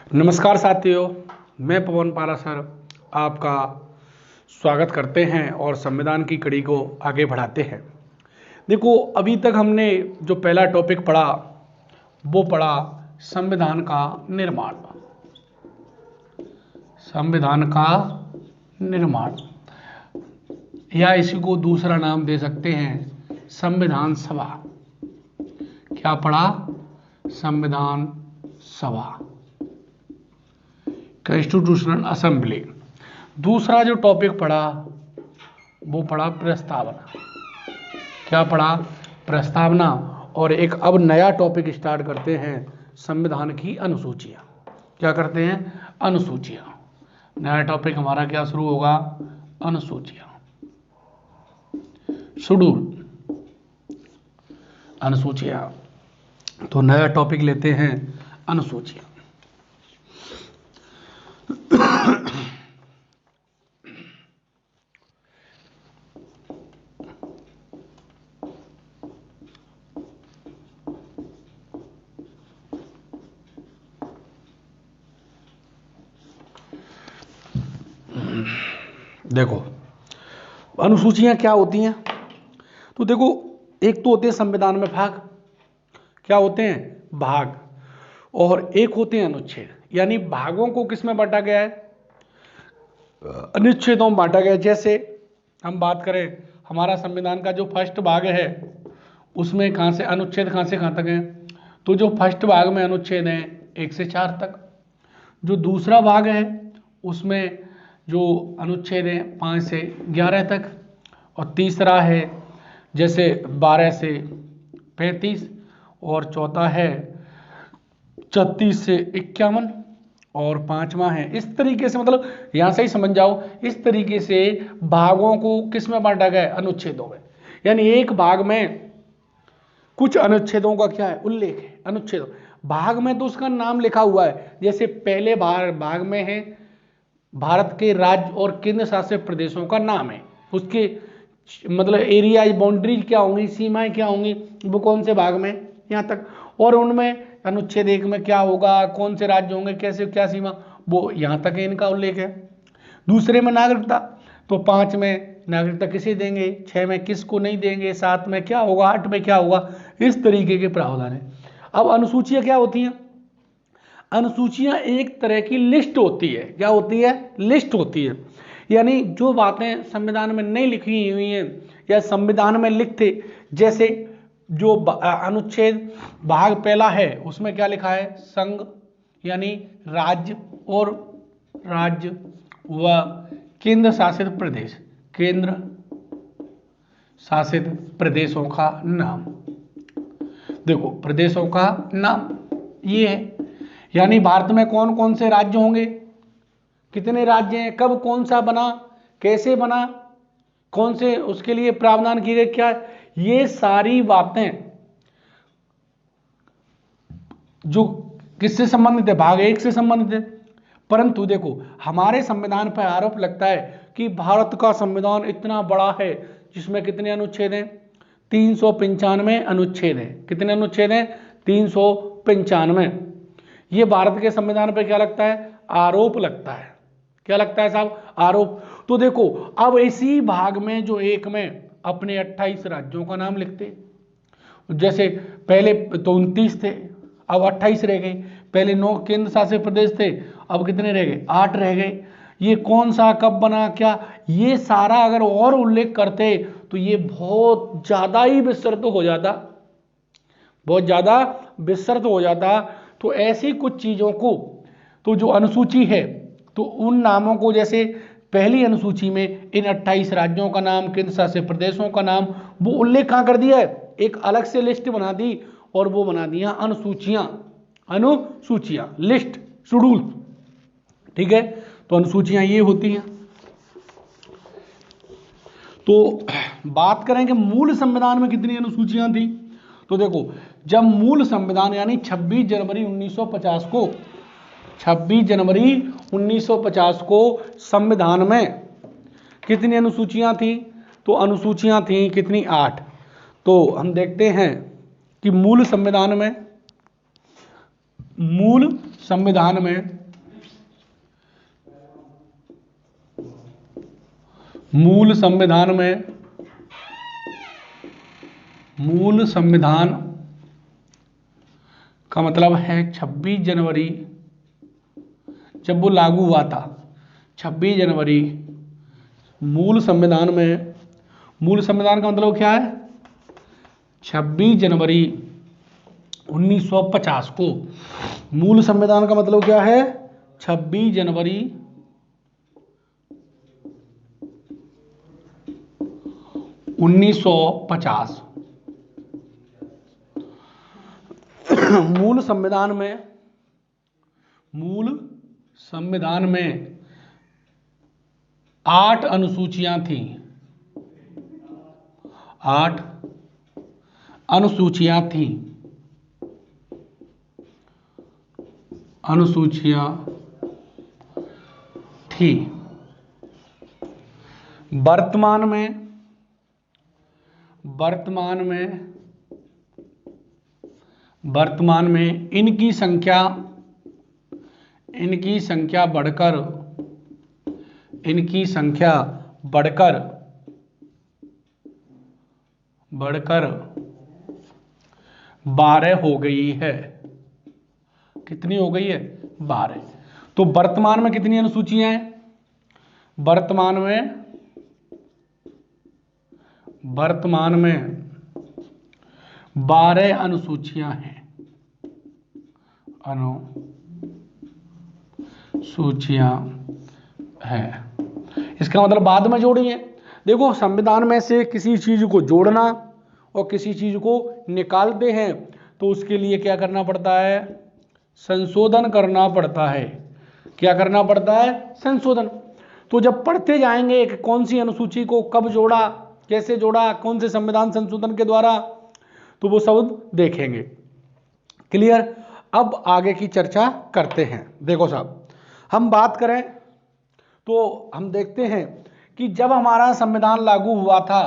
नमस्कार साथियों, मैं पवन पारा सर आपका स्वागत करते हैं और संविधान की कड़ी को आगे बढ़ाते हैं। देखो, अभी तक हमने जो पहला टॉपिक पढ़ा वो पढ़ा संविधान का निर्माण। संविधान का निर्माण या इसी को दूसरा नाम दे सकते हैं संविधान सभा। क्या पढ़ा? संविधान सभा, कॉन्स्टिट्यूशनल असेंबली। दूसरा जो टॉपिक पढ़ा वो पढ़ा प्रस्तावना। क्या पढ़ा? प्रस्तावना। और एक अब नया टॉपिक स्टार्ट करते हैं, संविधान की अनुसूचियां। क्या करते हैं? अनुसूचियां। नया टॉपिक हमारा क्या शुरू होगा? अनुसूचियां, शेड्यूल, अनुसूचियां। तो नया टॉपिक लेते हैं अनुसूचियां। देखो, अनुसूचियां क्या होती हैं? तो देखो, एक तो होते हैं संविधान में भाग। क्या होते हैं? भाग। और एक होते हैं अनुच्छेद। यानी भागों को किस में बांटा गया है? अनुच्छेदों में बांटा गया है। जैसे हम बात करें, हमारा संविधान का जो फर्स्ट भाग है उसमें कहां से अनुच्छेद कहां से कहां तक है? तो जो फर्स्ट भाग में अनुच्छेद है 1 से 4 तक। जो दूसरा भाग है उसमें जो अनुच्छेद है 5 से 11 तक। और तीसरा है जैसे 12 से 35। और चौथा है 36 से 51। और पांचवा है इस तरीके से, मतलब यहां से ही समझ जाओ, इस तरीके से भागों को किस में बांटा गया है? अनुच्छेदों में। यानी एक भाग में कुछ अनुच्छेदों का क्या है? उल्लेख है। अनुच्छेद भाग में तो उसका नाम लिखा हुआ है। जैसे पहले भाग में है भारत के राज्य और केंद्र शासित प्रदेशों का नाम है, उसके मतलब एरिया बाउंड्री क्या होंगी, सीमाएं क्या होंगी, वो कौन से भाग में, यहाँ तक। और उनमें अनुच्छेद 1 में क्या होगा, कौन से राज्य होंगे, कैसे क्या सीमा, वो यहाँ तक इनका उल्लेख है। दूसरे में नागरिकता, तो 5 में नागरिकता किसे देंगे, 6 में किसको नहीं देंगे, 7 में क्या होगा, 8 में क्या होगा, इस तरीके के प्रावधान है। अब अनुसूचियां क्या होती हैं? अनुसूचियां एक तरह की लिस्ट होती है। क्या होती है? लिस्ट होती है। यानी जो बातें संविधान में नहीं लिखी हुई हैं या संविधान में लिखते, जैसे जो अनुच्छेद भाग पहला है उसमें क्या लिखा है? संघ यानी राज्य और राज्य व केंद्र शासित प्रदेश, केंद्र शासित प्रदेशों का नाम। देखो, प्रदेशों का नाम ये है। यानी भारत में कौन कौन से राज्य होंगे, कितने राज्य हैं, कब कौन सा बना, कैसे बना, कौन से उसके लिए प्रावधान किए गए, क्या, ये सारी बातें जो किससे संबंधित है? भाग 1 से संबंधित है। परंतु देखो, हमारे संविधान पर आरोप लगता है कि भारत का संविधान इतना बड़ा है जिसमें कितने अनुच्छेद हैं? 395 अनुच्छेद हैं। कितने अनुच्छेद हैं? 395। ये भारत के संविधान पर क्या लगता है? आरोप लगता है। क्या लगता है साहब? आरोप। तो देखो, अब इसी भाग में जो 1 में अपने 28 राज्यों का नाम लिखते, जैसे पहले तो 29 थे, अब 28 रह गए। पहले 9 केंद्र शासित प्रदेश थे, अब कितने रह गए? 8 रह गए। ये कौन सा कब बना, क्या, ये सारा अगर और उल्लेख करते तो ये बहुत ज्यादा ही विस्तृत हो जाता, बहुत ज्यादा विस्तृत हो जाता। तो ऐसी कुछ चीजों को, तो जो अनुसूची है, तो उन नामों को, जैसे पहली अनुसूची में इन 28 राज्यों का नाम, केंद्र शासित प्रदेशों का नाम, वो उल्लेख कहां कर दिया है? एक अलग से लिस्ट बना दी और वो बना दिया अनुसूचियां। अनुसूचियां, लिस्ट, शेड्यूल। ठीक है, तो अनुसूचियां ये होती हैं। तो बात करें कि मूल संविधान में कितनी अनुसूचियां थी, तो देखो, जब मूल संविधान यानी 26 जनवरी 1950 को, 26 जनवरी 1950 को संविधान में कितनी अनुसूचियां थी? तो अनुसूचियां थी कितनी? 8। तो हम देखते हैं कि मूल संविधान संविधान में मूल संविधान का मतलब है 26 जनवरी जब वो लागू हुआ था। 26 जनवरी मूल संविधान का मतलब क्या है? 26 जनवरी 1950 को मूल संविधान का मतलब क्या है? 26 जनवरी 1950 मूल संविधान में 8 अनुसूचियां थीं। 8 अनुसूचियां थी। वर्तमान में इनकी संख्या बढ़कर 12 हो गई है। कितनी हो गई है? 12। तो वर्तमान में कितनी अनुसूचियां हैं? वर्तमान में 12 अनुसूचियां हैं। इसका मतलब बाद में जोड़ी है। देखो, संविधान में से किसी चीज को जोड़ना और किसी चीज को निकालते हैं तो उसके लिए क्या करना पड़ता है? संशोधन करना पड़ता है। क्या करना पड़ता है? संशोधन। तो जब पढ़ते जाएंगे कि कौन सी अनुसूची को कब जोड़ा, कैसे जोड़ा, कौन से संविधान संशोधन के द्वारा, तो वो सब देखेंगे। क्लियर? अब आगे की चर्चा करते हैं। देखो साहब, हम बात करें तो हम देखते हैं कि जब हमारा संविधान लागू हुआ था,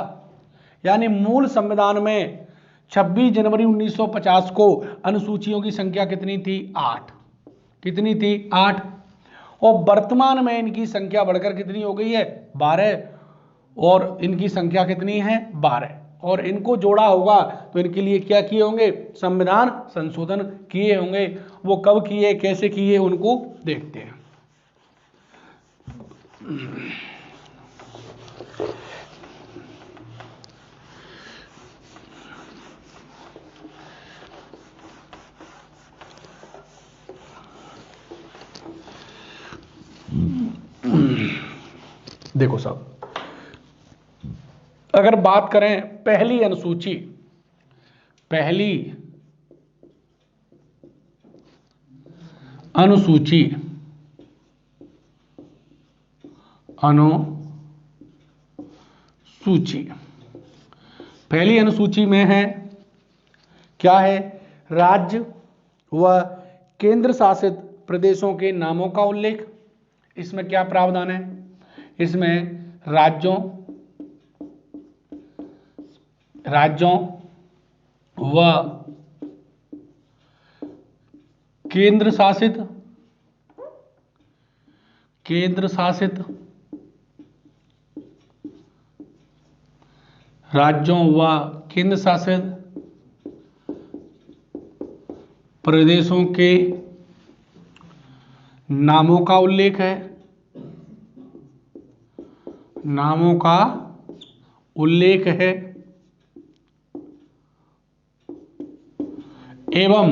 यानी मूल संविधान में 26 जनवरी 1950 को अनुसूचियों की संख्या कितनी थी? 8। कितनी थी? 8। और वर्तमान में इनकी संख्या बढ़कर कितनी हो गई है? 12। और इनकी संख्या कितनी है? 12। और इनको जोड़ा होगा तो इनके लिए क्या किए होंगे? संविधान संशोधन किए होंगे। वो कब किए, कैसे किए, उनको देखते हैं। देखो साहब, अगर बात करें पहली अनुसूची पहली अनुसूची में है क्या है? राज्य व केंद्र शासित प्रदेशों के नामों का उल्लेख। इसमें क्या प्रावधान है? इसमें राज्यों व केंद्र शासित राज्यों व केंद्र शासित प्रदेशों के नामों का उल्लेख है। एवं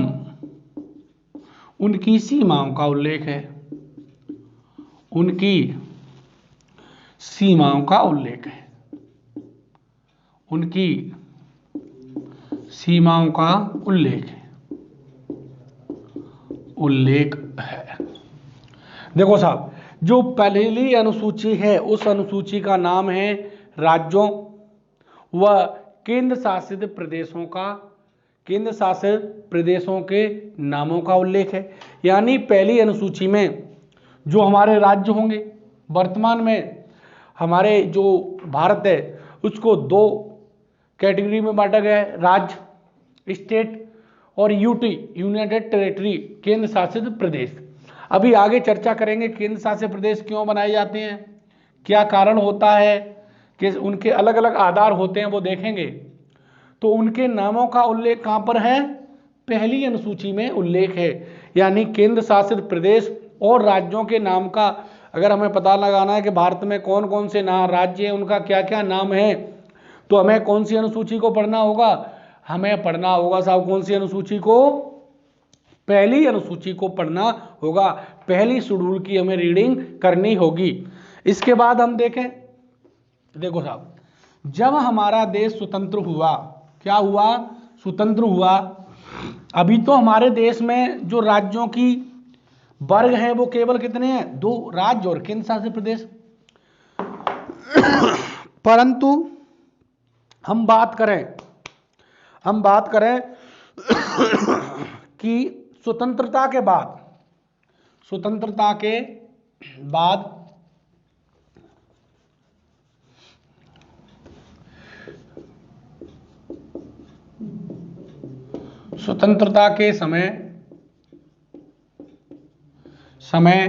उनकी सीमाओं का उल्लेख है। देखो साहब, जो पहली अनुसूची है उस अनुसूची का नाम है राज्यों व केंद्र शासित प्रदेशों के नामों का उल्लेख है। यानी पहली अनुसूची में जो हमारे राज्य होंगे, वर्तमान में हमारे जो भारत है उसको 2 कैटेगरी में बांटा गया है, राज्य स्टेट, और यूटी यूनाइटेड टेरिटरी केंद्र शासित प्रदेश। अभी आगे चर्चा करेंगे केंद्र शासित प्रदेश क्यों बनाए जाते हैं, क्या कारण होता है, कि उनके अलग अलग आधार होते हैं, वो देखेंगे। तो उनके नामों का उल्लेख कहाँ पर है, पहली अनुसूची में उल्लेख है। यानी केंद्र शासित प्रदेश और राज्यों के नाम का अगर हमें पता लगाना है कि भारत में कौन कौन से राज्य हैं, उनका क्या क्या नाम है, तो हमें कौन सी अनुसूची को पढ़ना होगा, हमें पढ़ना होगा साहब कौन सी अनुसूची को, पहली अनुसूची को पढ़ना होगा, पहली शेड्यूल की हमें रीडिंग करनी होगी। इसके बाद हम देखें, देखो साहब, जब हमारा देश स्वतंत्र हुआ, क्या हुआ, स्वतंत्र हुआ, अभी तो हमारे देश में जो राज्यों की वर्ग हैं वो केवल कितने हैं, 2 राज्य और केंद्र शासित प्रदेश। परंतु हम बात करें कि स्वतंत्रता के समय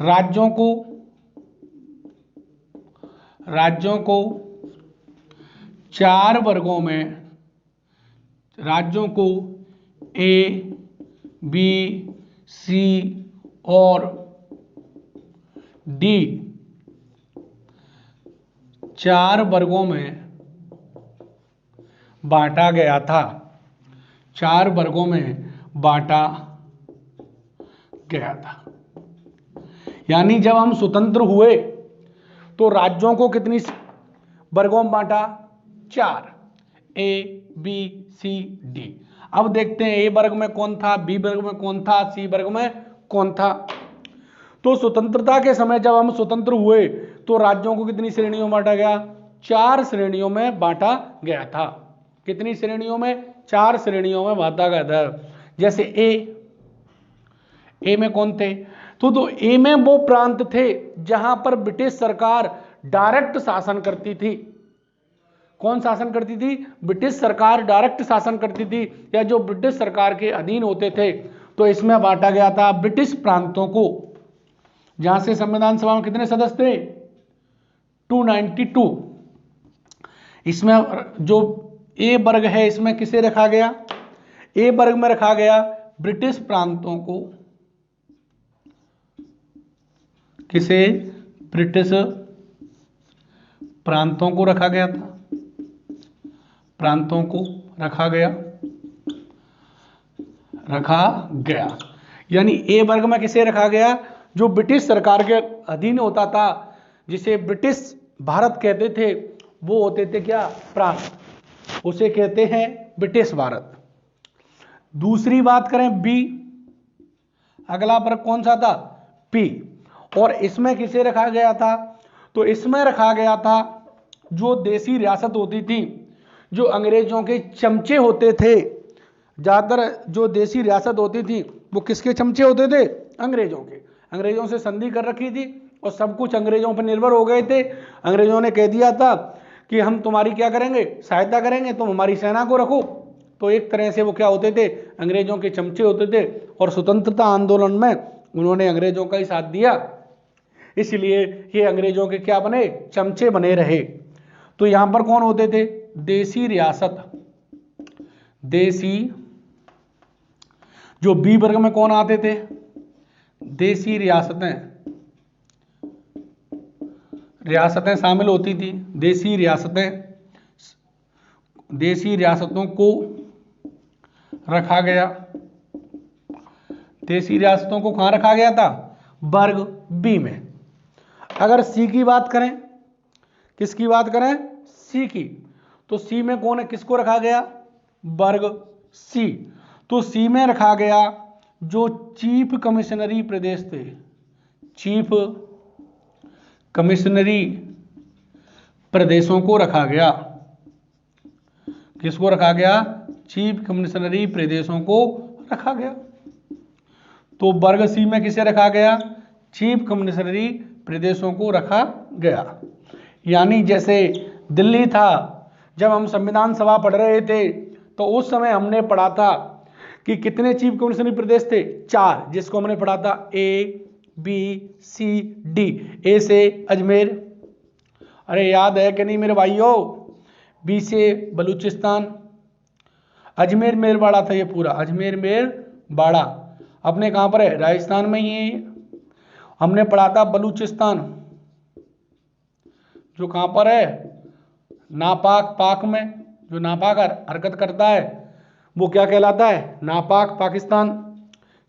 राज्यों को 4 वर्गों में, राज्यों को ए, बी, सी और डी 4 वर्गों में बांटा गया था, 4 वर्गों में बांटा गया था। यानी जब हम स्वतंत्र हुए तो राज्यों को कितनी वर्गों में बांटा, 4, ए, बी, सी, डी। अब देखते हैं ए वर्ग में कौन था, बी वर्ग में कौन था, सी वर्ग में कौन था। तो स्वतंत्रता के समय जब हम स्वतंत्र हुए तो राज्यों को कितनी श्रेणियों में बांटा गया, 4 श्रेणियों में बांटा गया था। कितनी श्रेणियों में, 4 श्रेणियों में बांटा गया था। जैसे ए में कौन थे, तो ए में वो प्रांत थे जहां पर ब्रिटिश सरकार डायरेक्ट शासन करती थी। कौन शासन करती थी, ब्रिटिश सरकार डायरेक्ट शासन करती थी, या जो ब्रिटिश सरकार के अधीन होते थे। तो इसमें बांटा गया था ब्रिटिश प्रांतों को, जहां से संविधान सभा में कितने सदस्य थे, 292। इसमें जो ए वर्ग है इसमें किसे रखा गया, ए वर्ग में रखा गया ब्रिटिश प्रांतों को, किसे, ब्रिटिश प्रांतों को रखा गया था, प्रांतों को रखा गया। यानी ए वर्ग में किसे रखा गया, जो ब्रिटिश सरकार के अधीन होता था, जिसे ब्रिटिश भारत कहते थे, वो होते थे क्या, प्रांत, उसे कहते हैं ब्रिटिश भारत। दूसरी बात करें बी, अगला वर्ग कौन सा था, पी, और इसमें किसे रखा गया था, तो इसमें रखा गया था जो देसी रियासत होती थी, जो अंग्रेजों के चमचे होते थे। ज्यादातर जो देसी रियासत होती थी वो किसके चमचे होते थे, अंग्रेजों के। अंग्रेजों से संधि कर रखी थी और सब कुछ अंग्रेजों पर निर्भर हो गए थे। अंग्रेजों ने कह दिया था कि हम तुम्हारी क्या करेंगे, सहायता करेंगे, तुम हमारी सेना को रखो। तो एक तरह से वो क्या होते थे, अंग्रेजों के चमचे होते थे। और स्वतंत्रता आंदोलन में उन्होंने अंग्रेजों का ही साथ दिया, इसलिए ये अंग्रेजों के क्या बने, चमचे बने रहे। तो यहां पर कौन होते थे, देसी रियासत, देसी, जो बी वर्ग में कौन आते थे, देसी रियासतें शामिल होती थी। देसी रियासतों को रखा गया, देसी रियासतों को कहां रखा गया था, वर्ग बी में। अगर सी की बात करें, किसकी बात करें, सी की, तो सी में कौन है, किसको रखा गया, वर्ग सी। तो सी में रखा गया जो चीफ कमिश्नरी प्रदेश थे, चीफ कमिश्नरी प्रदेशों को रखा गया। किसको रखा गया, चीफ कमिश्नरी प्रदेशों को रखा गया। तो वर्ग सी में किसे रखा गया, चीफ कमिश्नरी प्रदेशों को रखा गया। यानी जैसे दिल्ली था, जब हम संविधान सभा पढ़ रहे थे तो उस समय हमने पढ़ा था कि कितने चीफ कमिश्नरी प्रदेश थे, 4, जिसको हमने पढ़ा था A, B, C, D। ए से अजमेर, अरे याद है कि नहीं मेरे भाइयों? बी से बलूचिस्तान, अजमेर मेरवाड़ा था ये पूरा, अजमेर मेरवाड़ा अपने कहाँ पर है? राजस्थान में ही है। हमने पढ़ा था बलूचिस्तान, जो कहाँ पर है? नापाक पाक में, जो नापाक हरकत करता है वो क्या कहलाता है? नापाक पाकिस्तान।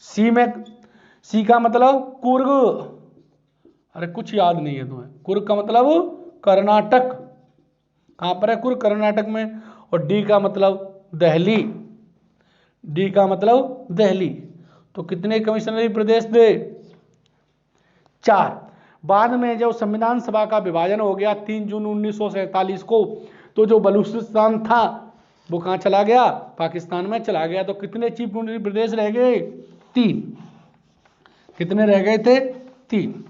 सी में, सी का मतलब कुर्ग, अरे कुछ याद नहीं है तुम्हें? कुर्ग का मतलब कर्नाटक, कहाँ पर है? कुर्ग कर्नाटक में। और डी का मतलब दिल्ली, डी का मतलब दिल्ली। तो कितने कमिश्नरी प्रदेश थे? 4। बाद में जब संविधान सभा का विभाजन हो गया 3 जून 1947 को, तो जो बलूचिस्तान था वो कहाँ चला गया? पाकिस्तान में चला गया। तो कितने चीफ कमिश्नरी प्रदेश रह गए? 3। कितने रह गए थे? 3।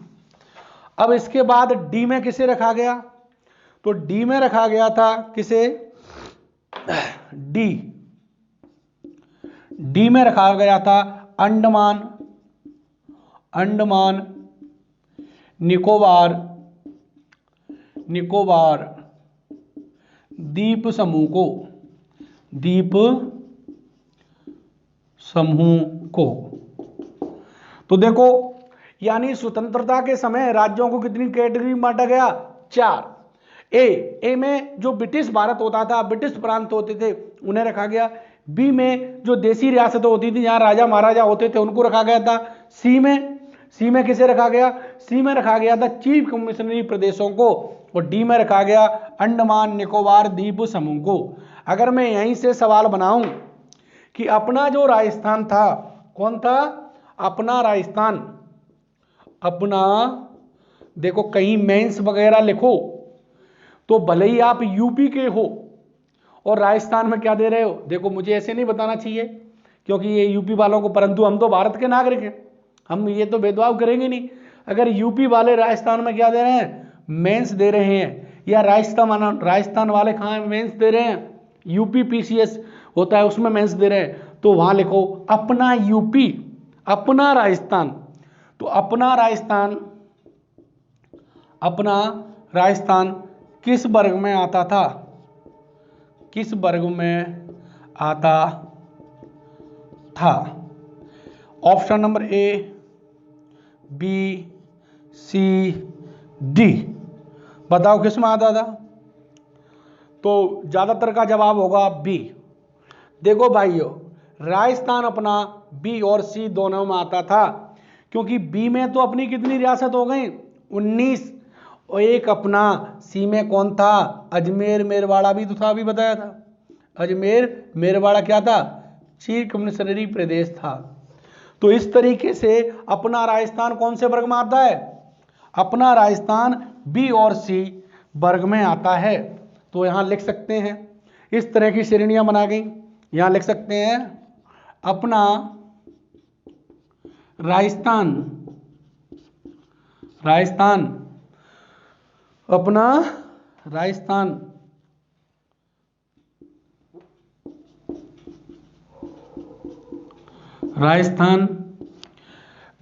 अब इसके बाद डी में किसे रखा गया? तो डी में रखा गया था किसे? डी, डी में रखा गया था अंडमान, अंडमान निकोबार, निकोबार द्वीप समूह को, द्वीप समूह को। तो देखो, यानी स्वतंत्रता के समय राज्यों को कितनी कैटेगरी में बांटा गया? 4। ए में जो ब्रिटिश भारत होता था, ब्रिटिश प्रांत होते थे, उन्हें रखा गया। बी में जो देसी रियासतें होती थी, जहां राजा महाराजा होते थे, उनको रखा गया था। सी में किसे रखा गया? सी में रखा गया था चीफ कमिश्नरी प्रदेशों को। और डी में रखा गया अंडमान निकोबार द्वीप समूह को। अगर मैं यहीं से सवाल बनाऊं कि अपना जो राजस्थान था, कौन था? अपना राजस्थान, अपना, देखो कहीं मेंस वगैरह लिखो तो भले ही आप यूपी के हो और राजस्थान में क्या दे रहे हो, देखो मुझे ऐसे नहीं बताना चाहिए क्योंकि ये यूपी वालों को, परंतु हम तो भारत के नागरिक हैं, हम ये तो भेदभाव करेंगे नहीं। अगर यूपी वाले राजस्थान में क्या दे रहे हैं? मेंस दे रहे हैं, या राजस्थान वाले कहाँ मेंस दे रहे हैं? यूपी पीसीएस होता है उसमें मेंस दे रहे हैं, तो वहां लिखो अपना यूपी, अपना राजस्थान। तो अपना राजस्थान किस वर्ग में आता था? किस वर्ग में आता था? Option number A, B, C, D, बताओ किस में आता था? तो ज्यादातर का जवाब होगा बी। देखो भाइयों, राजस्थान अपना बी और सी दोनों में आता था, क्योंकि बी में तो अपनी कितनी रियासत हो गई? 19, और एक अपना सी में कौन था? अजमेर मेरवाड़ा भी तो था, अभी बताया था। अजमेर मेरवाड़ा क्या था? चीफ कमिश्नरी प्रदेश था। तो इस तरीके से अपना राजस्थान कौन से वर्ग में आता है? अपना राजस्थान बी और सी वर्ग में आता है। तो यहां लिख सकते हैं, इस तरह की श्रेणियां बना गई। यहां लिख सकते हैं अपना राजस्थान, अपना राजस्थान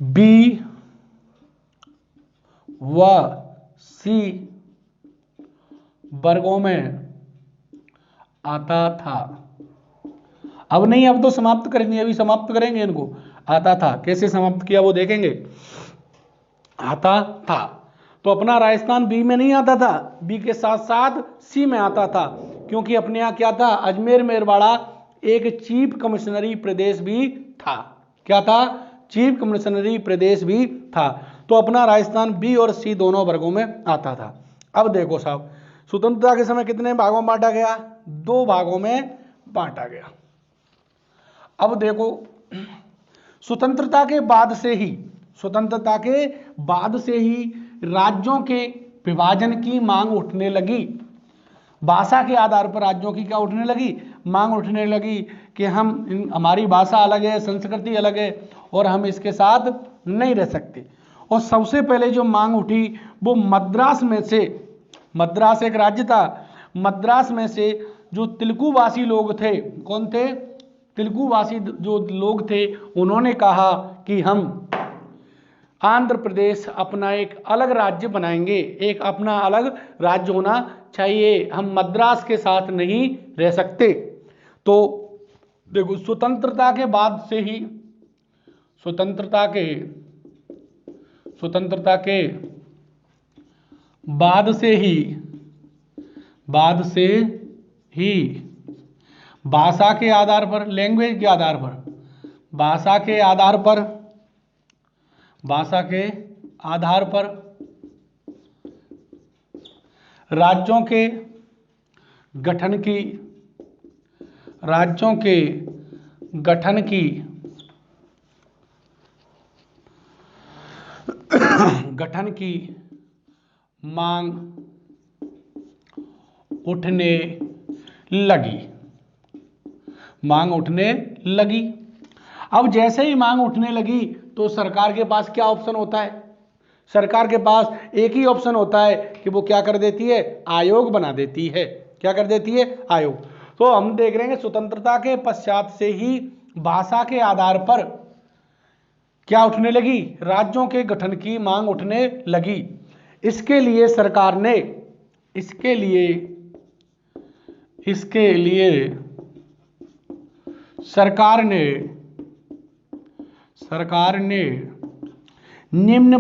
बी व सी वर्गों में आता था। अब नहीं, अब तो समाप्त करेंगे, अभी समाप्त करेंगे इनको। आता था, कैसे समाप्त किया वो देखेंगे। आता था, तो अपना राजस्थान बी में नहीं आता था, बी के साथ साथ सी में आता था, क्योंकि अपने यहाँ क्या था? अजमेर मेरवाड़ा एक चीफ कमिश्नरी प्रदेश भी था। क्या था? चीफ कमिश्नरी प्रदेश भी था। तो अपना राजस्थान बी और सी दोनों वर्गों में आता था। अब देखो साहब, स्वतंत्रता के समय कितने भागों में बांटा गया? 2 भागों में बांटा गया। अब देखो, स्वतंत्रता के बाद से ही राज्यों के विभाजन की मांग उठने लगी। भाषा के आधार पर राज्यों की क्या उठने लगी? मांग उठने लगी कि हमारी भाषा अलग है, संस्कृति अलग है और हम इसके साथ नहीं रह सकते। और सबसे पहले जो मांग उठी वो मद्रास में से, मद्रास एक राज्य था, मद्रास में से जो तिलकुवासी लोग थे, कौन थे? तिलकुवासी जो लोग थे, उन्होंने कहा कि हम आंध्र प्रदेश अपना एक अलग राज्य बनाएंगे, एक अपना अलग राज्य होना चाहिए, हम मद्रास के साथ नहीं रह सकते। तो देखो, स्वतंत्रता के बाद से ही, स्वतंत्रता के बाद से ही भाषा के आधार पर, लैंग्वेज के आधार पर, भाषा के आधार पर राज्यों के गठन की मांग उठने लगी। अब जैसे ही मांग उठने लगी तो सरकार के पास क्या ऑप्शन होता है? सरकार के पास एक ही ऑप्शन होता है कि वो क्या कर देती है? आयोग बना देती है। क्या कर देती है? आयोग। तो हम देख रहे हैं स्वतंत्रता के पश्चात से ही भाषा के आधार पर क्या उठने लगी? राज्यों के गठन की मांग उठने लगी। इसके लिए सरकार ने निम्न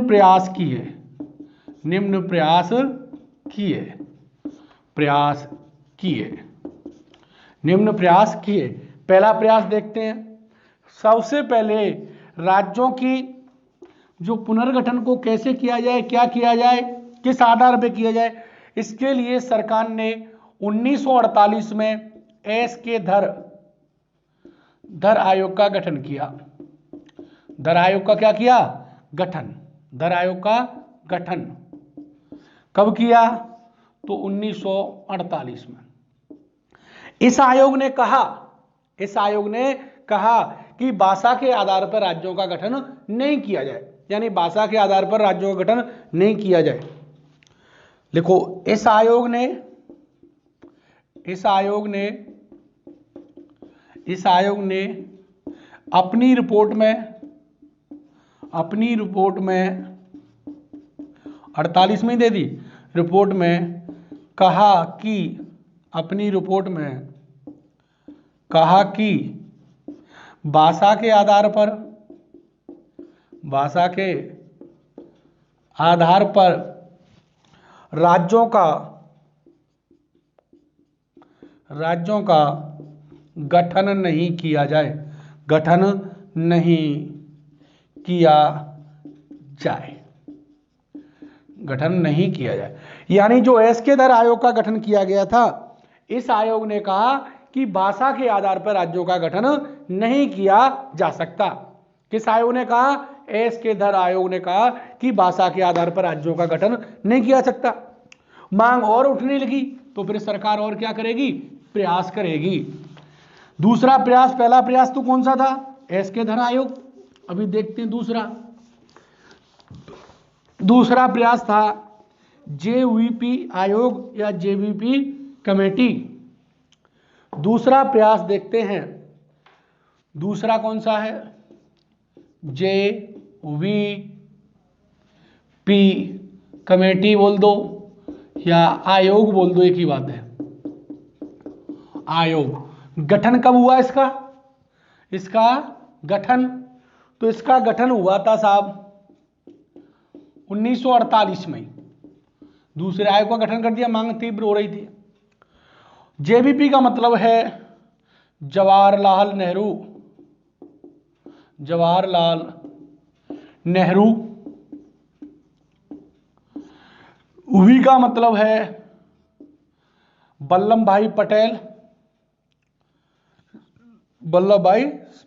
प्रयास किए। पहला प्रयास देखते हैं। सबसे पहले राज्यों की जो पुनर्गठन को कैसे किया जाए, क्या किया जाए, किस आधार पर किया जाए, इसके लिए सरकार ने 1948 में एस के धर आयोग का गठन किया। धर आयोग का क्या किया? गठन। धर आयोग का गठन कब किया? तो 1948 में। इस आयोग ने कहा कि भाषा के आधार पर राज्यों का गठन नहीं किया जाए, यानी भाषा के आधार पर राज्यों का गठन नहीं किया जाए। देखो, इस आयोग ने अपनी रिपोर्ट में 48 में दे दी। रिपोर्ट में कहा कि भाषा के आधार पर राज्यों का गठन नहीं किया जाए। यानी जो एस के धर आयोग का गठन किया गया था, इस आयोग ने कहा कि भाषा के आधार पर राज्यों का गठन नहीं किया जा सकता। किस आयोग ने कहा? एस के धर आयोग ने कहा कि भाषा के आधार पर राज्यों का गठन नहीं किया जा सकता। मांग और उठने लगी तो फिर सरकार और क्या करेगी? प्रयास करेगी। दूसरा प्रयास, पहला प्रयास तो कौन सा था? एस के धर आयोग। अभी देखते हैं दूसरा प्रयास था जेवीपी आयोग या जेवीपी कमेटी। दूसरा प्रयास देखते हैं, दूसरा कौन सा है? जेवीपी कमेटी बोल दो या आयोग बोल दो, एक ही बात है। आयोग। गठन कब हुआ इसका गठन? तो इसका गठन हुआ था साहब 1948 में। दूसरे आयोग का गठन कर दिया, मांग तीव्र हो रही थी। जेवीपी का मतलब है जवाहरलाल नेहरू। वी का मतलब है वल्लभ भाई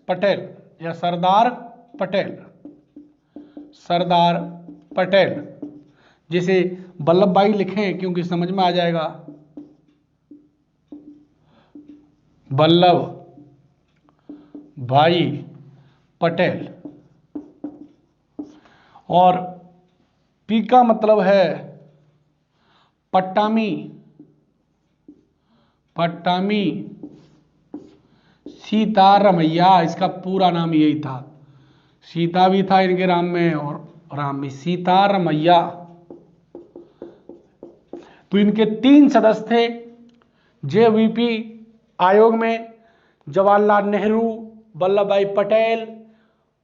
पटेल या सरदार पटेल। जिसे वल्लभ भाई लिखें क्योंकि समझ में आ जाएगा। वल्लभ भाई पटेल। और पी का मतलब है पट्टामी सीतारमैया, इसका पूरा नाम यही था। सीता भी था इनके नाम में और राम भी, सीतारमैया। तो इनके 3 सदस्य थे जेवीपी आयोग में, जवाहरलाल नेहरू, वल्लभ भाई पटेल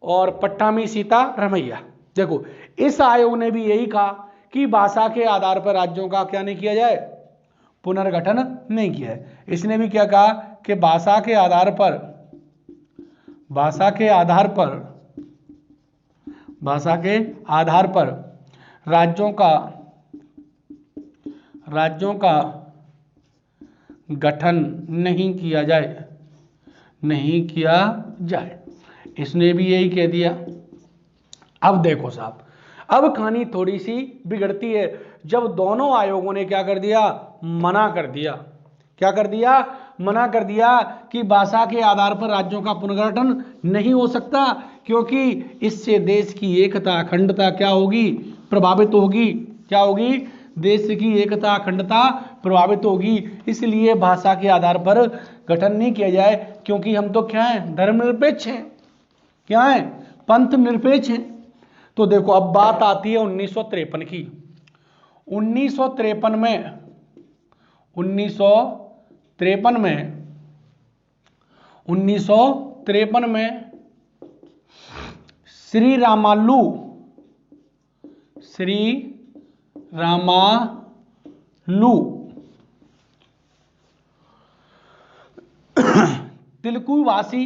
और पट्टामी सीतारमैया। देखो, इस आयोग ने भी यही कहा कि भाषा के आधार पर राज्यों का क्या नहीं किया जाए, पुनर्गठन नहीं किया है। इसने भी क्या कहा कि भाषा के आधार पर राज्यों का गठन नहीं किया जाए। इसने भी यही कह दिया। अब देखो साहब, अब कहानी थोड़ी सी बिगड़ती है जब दोनों आयोगों ने क्या कर दिया, मना कर दिया कि भाषा के आधार पर राज्यों का पुनर्गठन नहीं हो सकता, क्योंकि इससे देश की एकता अखंडता क्या होगी, प्रभावित होगी। क्या होगी, देश की एकता अखंडता प्रभावित होगी। इसलिए भाषा के आधार पर गठन नहीं किया जाए, क्योंकि हम तो क्या हैं, धर्मनिरपेक्ष हैं, क्या हैं, पंथ निरपेक्ष हैं। तो देखो, अब बात आती है 1953 की। 1953 में श्री रामालू तेलुगुवासी,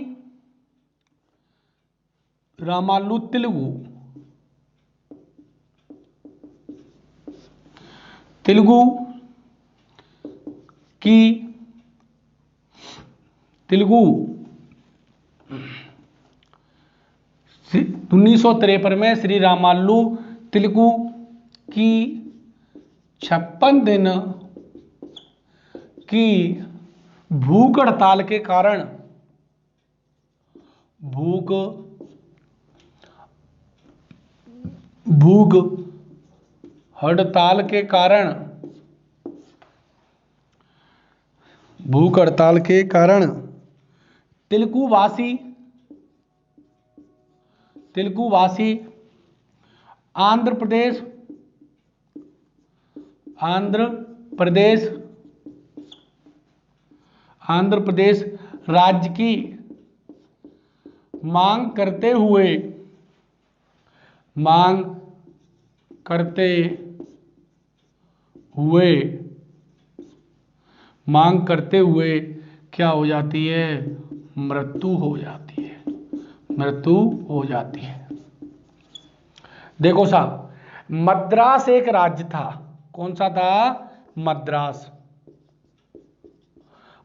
रामालू तेलुगु की 1953 में श्री रामालू तेलुगु की 56 दिन की भूख हड़ताल के कारण तेलुगुवासी आंध्र प्रदेश राज्य की मांग करते हुए क्या हो जाती है, मृत्यु हो जाती है। देखो साहब, मद्रास एक राज्य था। कौन सा था,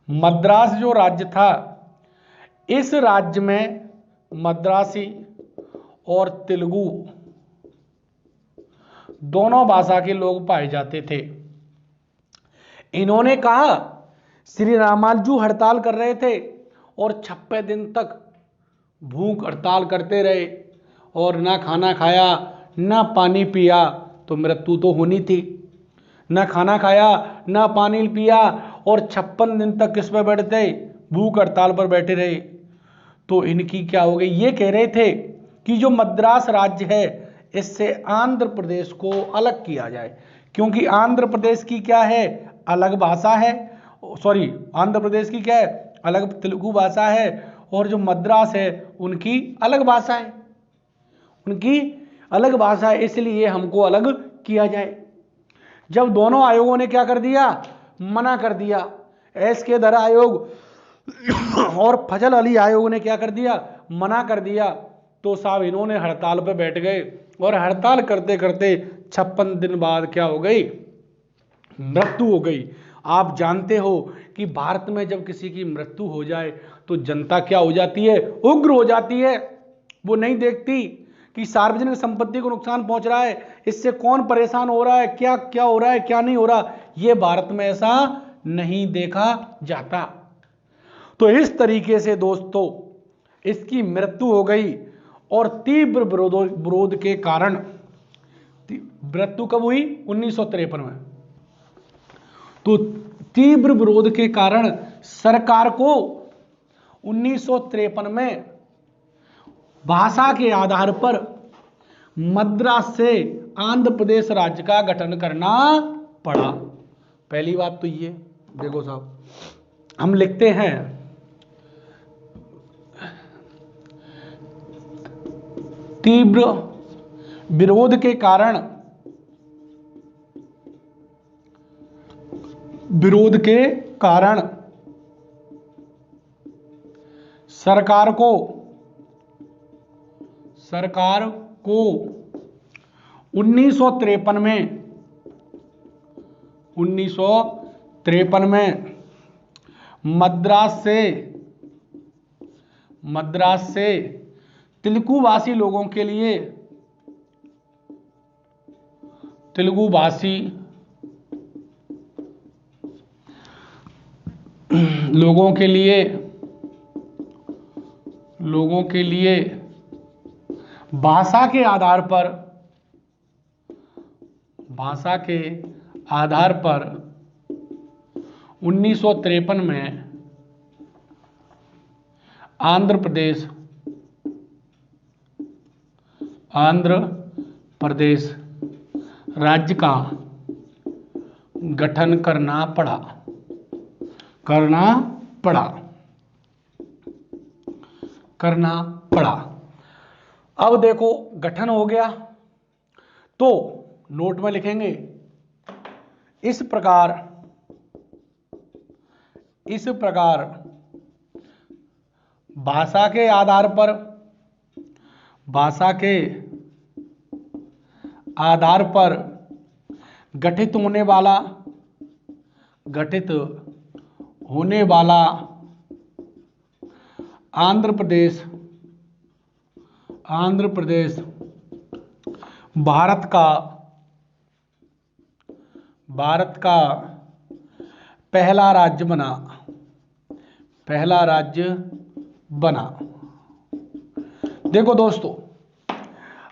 मद्रास जो राज्य था, इस राज्य में मद्रासी और तेलुगु दोनों भाषा के लोग पाए जाते थे। इन्होंने कहा, श्री रामालू हड़ताल कर रहे थे और 56 दिन तक भूख हड़ताल करते रहे और ना खाना खाया ना पानी पिया, तो मृत्यु तो होनी थी। ना खाना खाया ना पानी पिया और 56 दिन तक किस पर बैठे, भूख हड़ताल पर बैठे रहे। तो इनकी क्या हो गई, ये कह रहे थे कि जो मद्रास राज्य है इससे आंध्र प्रदेश को अलग किया जाए, क्योंकि आंध्र प्रदेश की क्या है, अलग भाषा है। सॉरी, आंध्र प्रदेश की क्या है, अलग तेलुगु भाषा है, और जो मद्रास है उनकी अलग भाषा है, इसलिए हमको अलग किया जाए। जब दोनों आयोगों ने क्या कर दिया, मना कर दिया, एस के दर आयोग और फजल अली आयोग ने क्या कर दिया, मना कर दिया, तो साहब इन्होंने हड़ताल पर बैठ गए और हड़ताल करते करते 56 दिन बाद क्या हो गई, मृत्यु हो गई। आप जानते हो कि भारत में जब किसी की मृत्यु हो जाए तो जनता क्या हो जाती है, उग्र हो जाती है। वो नहीं देखती कि सार्वजनिक संपत्ति को नुकसान पहुंच रहा है, इससे कौन परेशान हो रहा है, क्या क्या हो रहा है, क्या नहीं हो रहा। ये भारत में ऐसा नहीं देखा जाता। तो इस तरीके से दोस्तों इसकी मृत्यु हो गई और तीव्र विरोध के कारण, मृत्यु कब हुई, 1953 में। तो तीव्र विरोध के कारण सरकार को 1953 में भाषा के आधार पर मद्रास से आंध्र प्रदेश राज्य का गठन करना पड़ा। पहली बात तो ये देखो साहब, हम लिखते हैं तीव्र विरोध के कारण सरकार को 1953 में मद्रास से तेलुगुभाषी लोगों के लिए भाषा के आधार पर 1953 में आंध्र प्रदेश राज्य का गठन करना पड़ा। अब देखो गठन हो गया तो नोट में लिखेंगे इस प्रकार भाषा के आधार पर गठित होने वाला आंध्र प्रदेश भारत का पहला राज्य बना। देखो दोस्तों,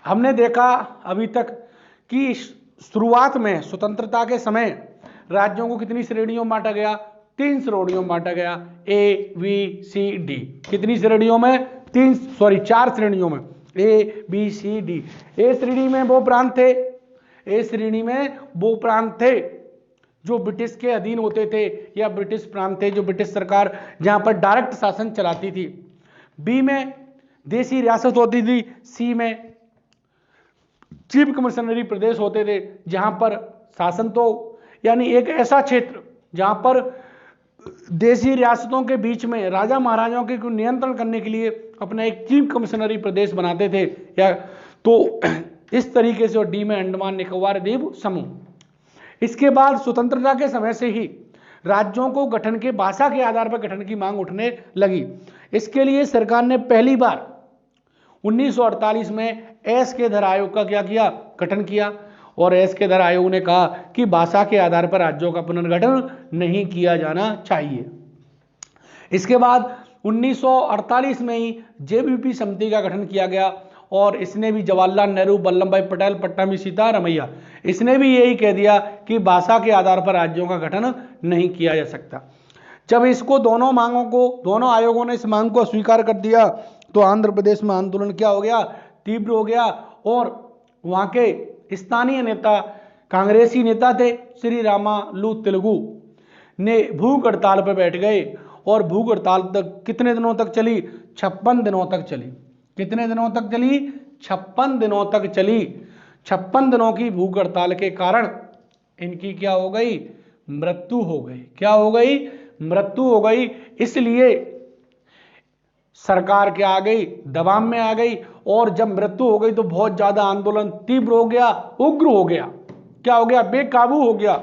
हमने देखा अभी तक कि शुरुआत में स्वतंत्रता के समय राज्यों को कितनी श्रेणियों में बांटा गया? 3 श्रेणियों में बांटा गया, A, B, C, D। कितनी श्रेणियों में? 4 श्रेणियों में, A, B, C, D। ए श्रेणी में वो प्रांत थे जो ब्रिटिश के अधीन होते थे, या ब्रिटिश प्रांत थे जो ब्रिटिश सरकार जहां पर डायरेक्ट शासन चलाती थी। बी में देशी रियासत होती थी। सी में चीफ कमिश्नरी प्रदेश होते थे जहां पर शासन तो यानी एक ऐसा क्षेत्र जहां पर देशी रियासतों के बीच में राजा महाराजाओं के नियंत्रण करने के लिए अपना एक चीफ कमिश्नरी प्रदेश बनाते थे, या तो इस तरीके से। और डी में अंडमान निकोबार द्वीप समूह। इसके बाद स्वतंत्रता के समय से ही राज्यों को गठन के भाषा के आधार पर गठन की मांग उठने लगी। इसके लिए सरकार ने पहली बार 1948 में एस के धर आयोग का गठन किया, और एस के धर आयोग ने कहा कि भाषा के आधार पर राज्यों का पुनर्गठन नहीं किया जाना चाहिए। इसके बाद 1948 में ही जेबीपी समिति का गठन किया गया, और इसने भी जवाहरलाल नेहरू, वल्लभ भाई पटेल, पट्टाभी सीतारमैया, इसने भी यही कह दिया कि भाषा के आधार पर राज्यों का गठन नहीं किया जा सकता। जब इसको दोनों आयोगों ने इस मांग को स्वीकार कर दिया तो आंध्र प्रदेश में आंदोलन क्या हो गया? तीव्र हो गया, और वहां के स्थानीय नेता, कांग्रेसी नेता थे श्री रामालू तेलुगु, ने भूख हड़ताल पर बैठ गए, और भूख हड़ताल कितने दिनों तक चली? 56 दिनों तक चली। कितने दिनों तक चली? 56 दिनों तक चली। 56 दिनों की भूख हड़ताल के कारण इनकी क्या हो गई? मृत्यु हो गई। क्या हो गई? मृत्यु हो गई। इसलिए सरकार क्या आ गई? दबाव में आ गई, और जब मृत्यु हो गई तो बहुत ज्यादा आंदोलन तीव्र हो गया, उग्र हो गया। क्या हो गया? बेकाबू हो गया।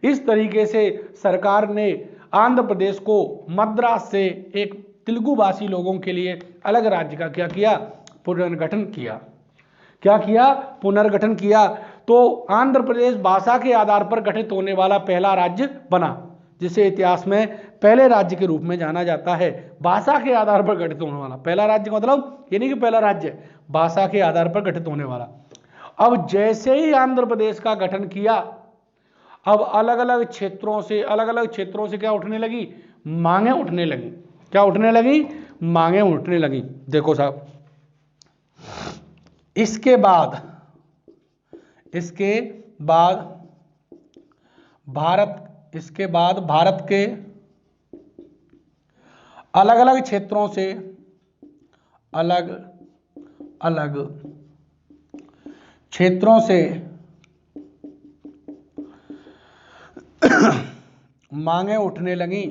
इस तरीके से सरकार ने आंध्र प्रदेश को मद्रास से एक तेलुगु भाषी लोगों के लिए अलग राज्य का क्या किया? पुनर्गठन किया। क्या किया? पुनर्गठन किया। तो आंध्र प्रदेश भाषा के आधार पर गठित होने वाला पहला राज्य बना, जिसे इतिहास में पहले राज्य के रूप में जाना जाता है। भाषा के आधार पर गठित होने वाला पहला राज्य का मतलब ये नहीं कि पहला राज्य, भाषा के आधार पर गठित होने वाला। अब जैसे ही आंध्र प्रदेश का गठन किया, अब अलग अलग क्षेत्रों से क्या उठने लगी, मांगे उठने लगी। क्या उठने लगी, मांगे उठने लगी। देखो साहब, इसके बाद भारत के अलग अलग क्षेत्रों से मांगे उठने लगी।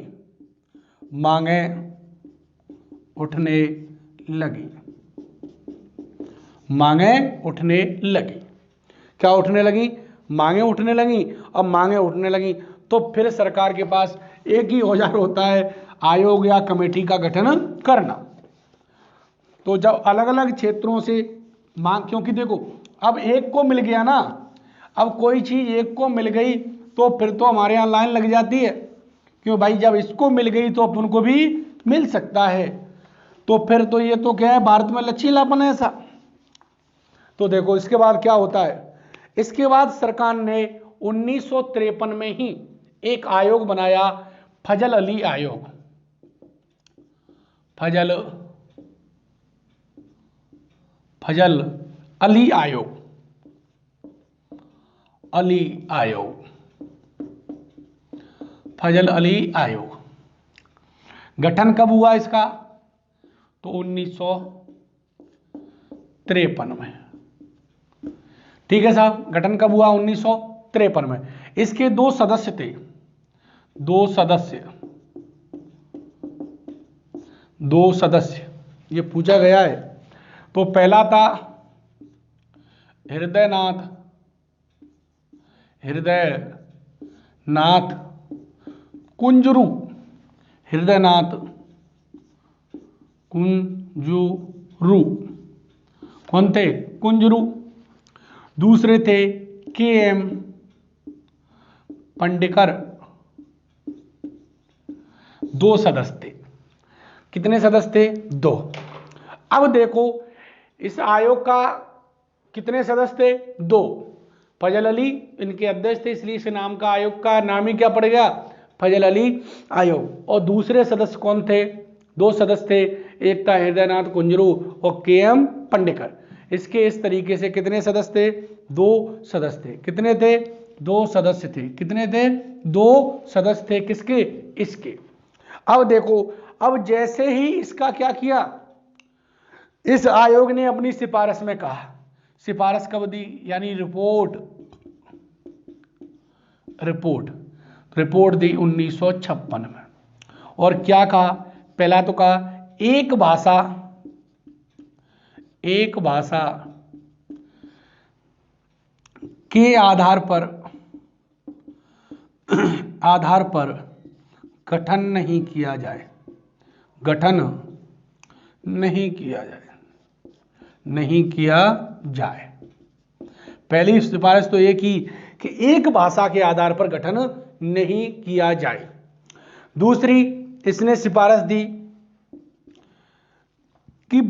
क्या उठने लगी, मांगे उठने लगी। अब मांगे उठने लगी तो फिर सरकार के पास एक ही औजार होता है, आयोग या कमेटी का गठन करना। तो जब अलग अलग क्षेत्रों से मांग, क्योंकि देखो अब एक को मिल गया ना, अब कोई चीज एक को मिल गई तो फिर तो हमारे यहाँ लाइन लग जाती है, क्यों भाई, जब इसको मिल गई तो अपन को भी मिल सकता है। तो फिर तो ये तो क्या है, भारत में लचीलापन है ऐसा। तो देखो इसके बाद क्या होता है, इसके बाद सरकार ने 1953 में ही एक आयोग बनाया, फजल अली आयोग। फजल अली आयोग। गठन कब हुआ इसका, तो 1953 में। ठीक है साहब, गठन कब हुआ, 1953 में। इसके दो सदस्य थे, दो सदस्य ये पूछा गया है। तो पहला था हृदयनाथ कुंजरू। कौन थे, कुंजरू। दूसरे थे KM पंडेकर। दो सदस्य थे। कितने सदस्य थे, 2। अब देखो इस आयोग का कितने सदस्य थे, 2। फजल अली इनके अध्यक्ष थे, इसलिए इस नाम का आयोग का नाम ही क्या पड़ गया, फजल अली आयोग। और दूसरे सदस्य कौन थे, 2 सदस्य थे, एक था हृदयनाथ कुंजरू और KM पंडेकर। इसके इस तरीके से कितने सदस्य थे, 2 सदस्य थे। कितने थे, 2 सदस्य थे। कितने थे, 2 सदस्य थे। किसके, इसके। अब देखो, अब जैसे ही इसका क्या किया, इस आयोग ने अपनी सिफारिश में कहा, सिफारिश कब दी, यानी रिपोर्ट दी 1956 में। और क्या कहा, पहला तो कहा एक भाषा के आधार पर गठन नहीं किया जाए। पहली सिफारिश तो ये की कि एक भाषा के आधार पर गठन नहीं किया जाए। दूसरी इसने सिफारिश दी कि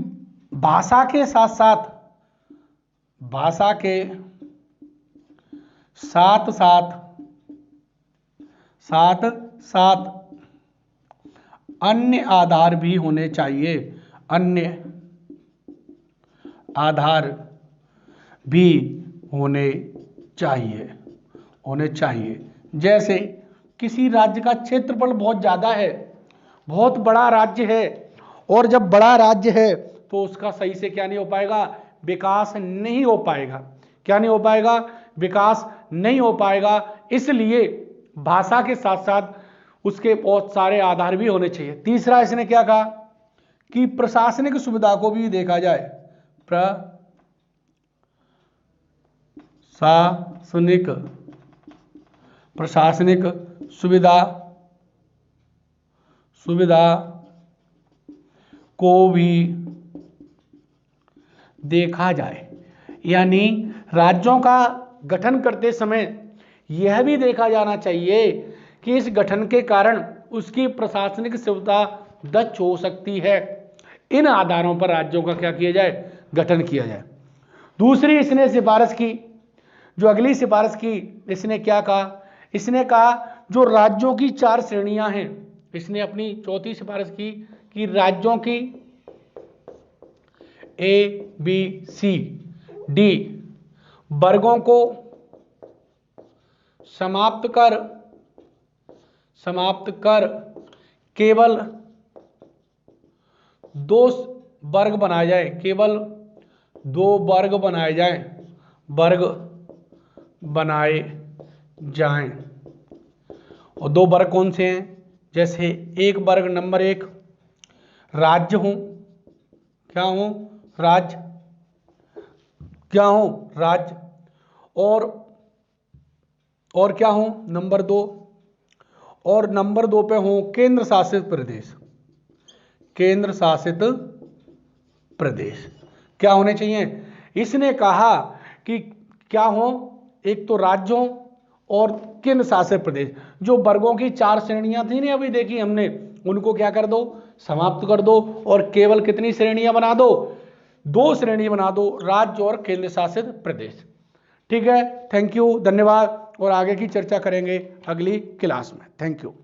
भाषा के साथ अन्य आधार भी होने चाहिए। जैसे किसी राज्य का क्षेत्रफल बहुत ज्यादा है, बहुत बड़ा राज्य है, और जब बड़ा राज्य है तो उसका सही से क्या नहीं हो पाएगा, विकास नहीं हो पाएगा। क्या नहीं हो पाएगा, विकास नहीं हो पाएगा। इसलिए भाषा के साथ साथ उसके बहुत सारे आधार भी होने चाहिए। तीसरा इसने क्या कहा कि प्रशासनिक सुविधा को भी देखा जाए। प्रशासनिक सुविधा को भी देखा जाए। यानी राज्यों का गठन करते समय यह भी देखा जाना चाहिए कि इस गठन के कारण उसकी प्रशासनिक सुविधा दक्ष हो सकती है। इन आधारों पर राज्यों का क्या किया जाए, गठन किया जाए। दूसरी इसने सिफारिश की, जो अगली सिफारिश की, इसने क्या कहा, इसने कहा जो राज्यों की 4 श्रेणियां हैं, इसने अपनी चौथी सिफारिश की कि राज्यों की A, B, C, D वर्गों को समाप्त कर केवल 2 वर्ग बनाए जाए, केवल 2 वर्ग बनाए जाएं। और 2 वर्ग कौन से हैं? जैसे एक वर्ग नंबर 1 राज्य हूं, क्या हूं? राज्य, क्या हूं? राज्य। और क्या हूं? नंबर 2, और नंबर 2 पे हूं केंद्र शासित प्रदेश। केंद्र शासित प्रदेश क्या होने चाहिए? इसने कहा कि क्या हो? एक तो राज्य हो और केंद्र शासित प्रदेश। जो वर्गों की 4 श्रेणियां थी ना अभी देखी हमने, उनको क्या कर दो? समाप्त कर दो और केवल कितनी श्रेणियां बना दो? 2 श्रेणी बना दो, राज्य और केंद्र शासित प्रदेश। ठीक है, थैंक यू, धन्यवाद। और आगे की चर्चा करेंगे अगली क्लास में। Thank you.